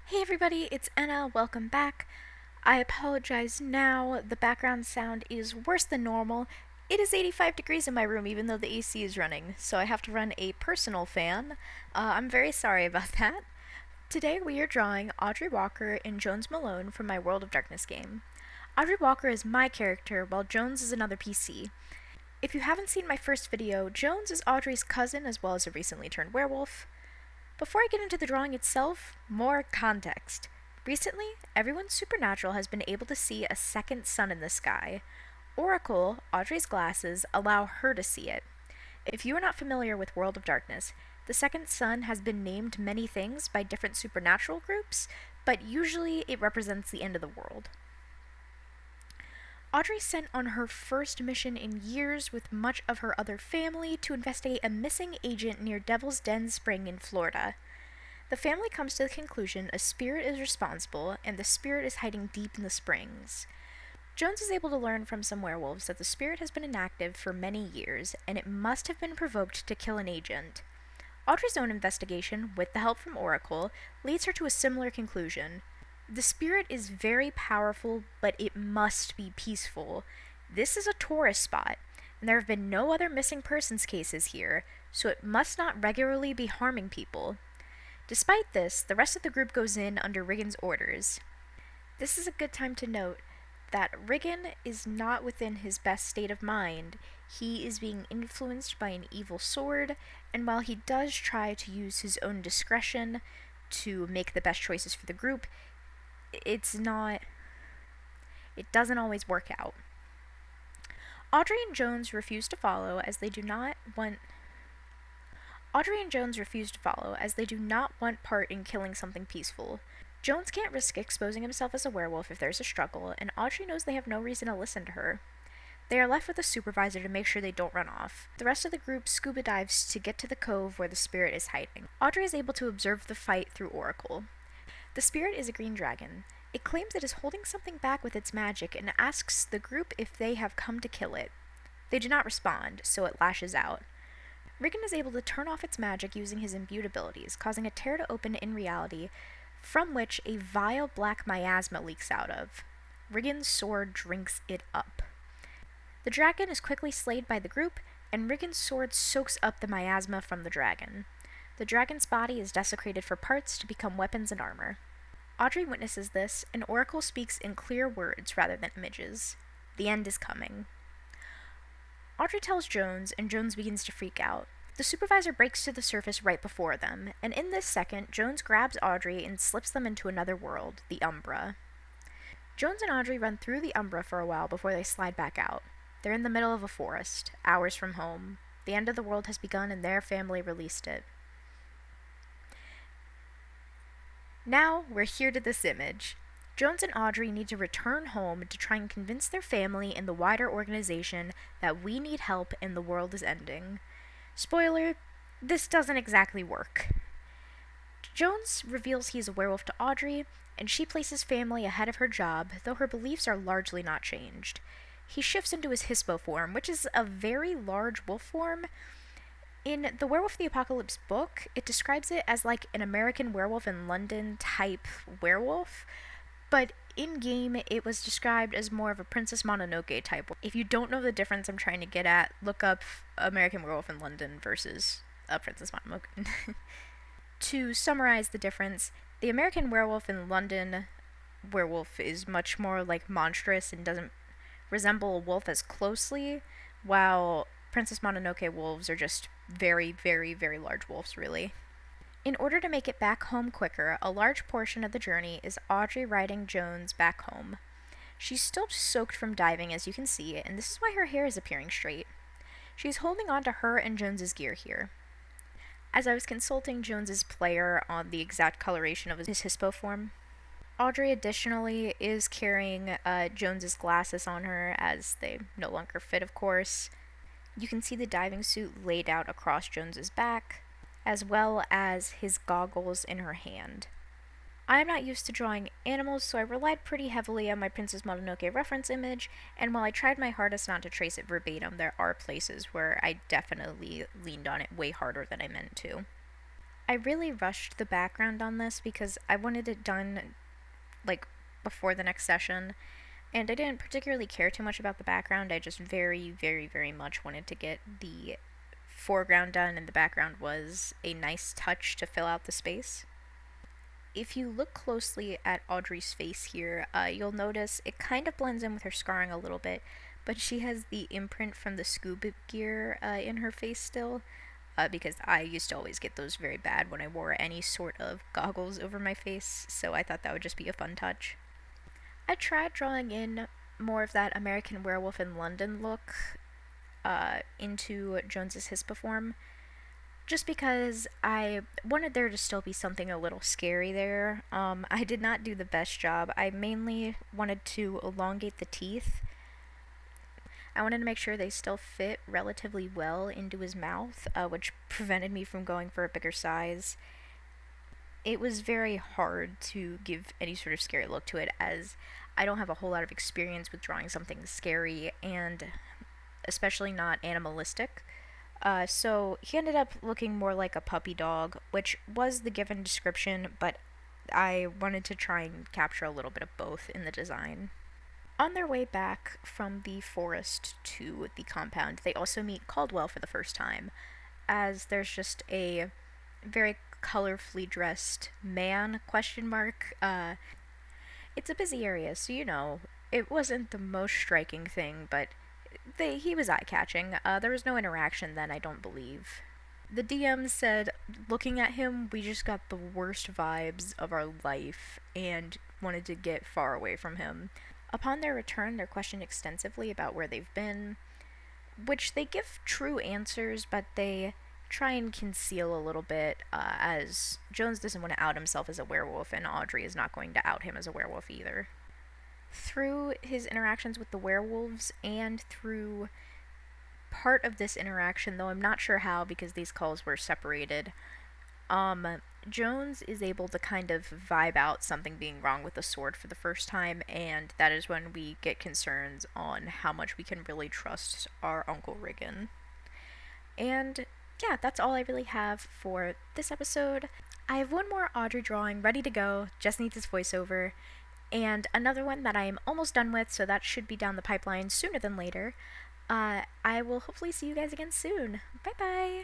Hey everybody, it's Anna. Welcome back. I apologize now. The background sound is worse than normal. It is 85 degrees in my room even though the AC is running, so I have to run a personal fan. I'm very sorry about that. Today we are drawing Audrey Walker and Jones Malone from my World of Darkness game. Audrey Walker is my character, while Jones is another PC. If you haven't seen my first video, Jones is Audrey's cousin as well as a recently turned werewolf. Before I get into the drawing itself, more context. Recently, everyone supernatural has been able to see a second sun in the sky. Oracle, Audrey's glasses, allow her to see it. If you are not familiar with World of Darkness, the second sun has been named many things by different supernatural groups, but usually it represents the end of the world. Audrey sent on her first mission in years with much of her other family to investigate a missing agent near Devil's Den Spring in Florida. The family comes to the conclusion a spirit is responsible, and the spirit is hiding deep in the springs. Jones is able to learn from some werewolves that the spirit has been inactive for many years, and it must have been provoked to kill an agent. Audrey's own investigation, with the help from Oracle, leads her to a similar conclusion. The spirit is very powerful, but it must be peaceful. This is a tourist spot, and there have been no other missing persons cases here, so it must not regularly be harming people. Despite this, the rest of the group goes in under Riggins' orders. This is a good time to note that Riggin is not within his best state of mind. He is being influenced by an evil sword, and while he does try to use his own discretion to make the best choices for the group, it doesn't always work out. Audrey and Jones refuse to follow as they do not want part in killing something peaceful. Jones can't risk exposing himself as a werewolf if there's a struggle, and Audrey knows they have no reason to listen to her. They are left with a supervisor to make sure they don't run off. The rest of the group scuba dives to get to the cove where the spirit is hiding. Audrey is able to observe the fight through Oracle. The spirit is a green dragon. It claims it is holding something back with its magic and asks the group if they have come to kill it. They do not respond, so it lashes out. Riggin is able to turn off its magic using his imbued abilities, causing a tear to open in reality, from which a vile black miasma leaks out of. Riggin's sword drinks it up. The dragon is quickly slayed by the group, and Riggin's sword soaks up the miasma from the dragon. The dragon's body is desecrated for parts to become weapons and armor. Audrey witnesses this, and Oracle speaks in clear words rather than images. The end is coming. Audrey tells Jones, and Jones begins to freak out. The supervisor breaks to the surface right before them, and in this second, Jones grabs Audrey and slips them into another world, the Umbra. Jones and Audrey run through the Umbra for a while before they slide back out. They're in the middle of a forest, hours from home. The end of the world has begun, and their family released it. Now, we're here to this image. Jones and Audrey need to return home to try and convince their family and the wider organization that we need help and the world is ending. Spoiler, this doesn't exactly work. Jones reveals he is a werewolf to Audrey, and she places family ahead of her job, though her beliefs are largely not changed. He shifts into his Hispo form, which is a very large wolf form. In the Werewolf of the Apocalypse book, it describes it as like an American Werewolf in London type werewolf, but in-game it was described as more of a Princess Mononoke type. If you don't know the difference I'm trying to get at, look up American Werewolf in London versus a Princess Mononoke. To summarize the difference, the American Werewolf in London werewolf is much more like monstrous and doesn't resemble a wolf as closely, while Princess Mononoke wolves are just very, very, very large wolves, really. In order to make it back home quicker, a large portion of the journey is Audrey riding Jones back home. She's still soaked from diving, as you can see, and this is why her hair is appearing straight. She's holding on to her and Jones's gear here. As I was consulting Jones's player on the exact coloration of his Hispo form, Audrey additionally is carrying Jones's glasses on her, as they no longer fit, of course. You can see the diving suit laid out across Jones's back, as well as his goggles in her hand. I am not used to drawing animals, so I relied pretty heavily on my Princess Mononoke reference image, and while I tried my hardest not to trace it verbatim, there are places where I definitely leaned on it way harder than I meant to. I really rushed the background on this because I wanted it done like before the next session, and I didn't particularly care too much about the background. I just very, very, very much wanted to get the foreground done, and the background was a nice touch to fill out the space. If you look closely at Audrey's face here, you'll notice it kind of blends in with her scarring a little bit, but she has the imprint from the scuba gear in her face still, because I used to always get those very bad when I wore any sort of goggles over my face, so I thought that would just be a fun touch. I tried drawing in more of that American Werewolf in London look into Jones's Histoform, just because I wanted there to still be something a little scary there. I did not do the best job. I mainly wanted to elongate the teeth. I wanted to make sure they still fit relatively well into his mouth, which prevented me from going for a bigger size. It was very hard to give any sort of scary look to it, as I don't have a whole lot of experience with drawing something scary, and especially not animalistic. So he ended up looking more like a puppy dog, which was the given description, but I wanted to try and capture a little bit of both in the design. On their way back from the forest to the compound, they also meet Caldwell for the first time, as there's just a very colorfully dressed man, question mark. It's a busy area, so it wasn't the most striking thing, but he was eye-catching. There was no interaction then, I don't believe. The DM said, looking at him, we just got the worst vibes of our life and wanted to get far away from him. Upon their return, they're questioned extensively about where they've been, which they give true answers, but they try and conceal a little bit, as Jones doesn't want to out himself as a werewolf, and Audrey is not going to out him as a werewolf either. Through his interactions with the werewolves and through part of this interaction, though I'm not sure how because these calls were separated, Jones is able to kind of vibe out something being wrong with the sword for the first time, and that is when we get concerns on how much we can really trust our Uncle Riggin. And yeah, that's all I really have for this episode. I have one more Audrey drawing ready to go, just needs his voiceover, and another one that I am almost done with, so that should be down the pipeline sooner than later. I will hopefully see you guys again soon. Bye bye!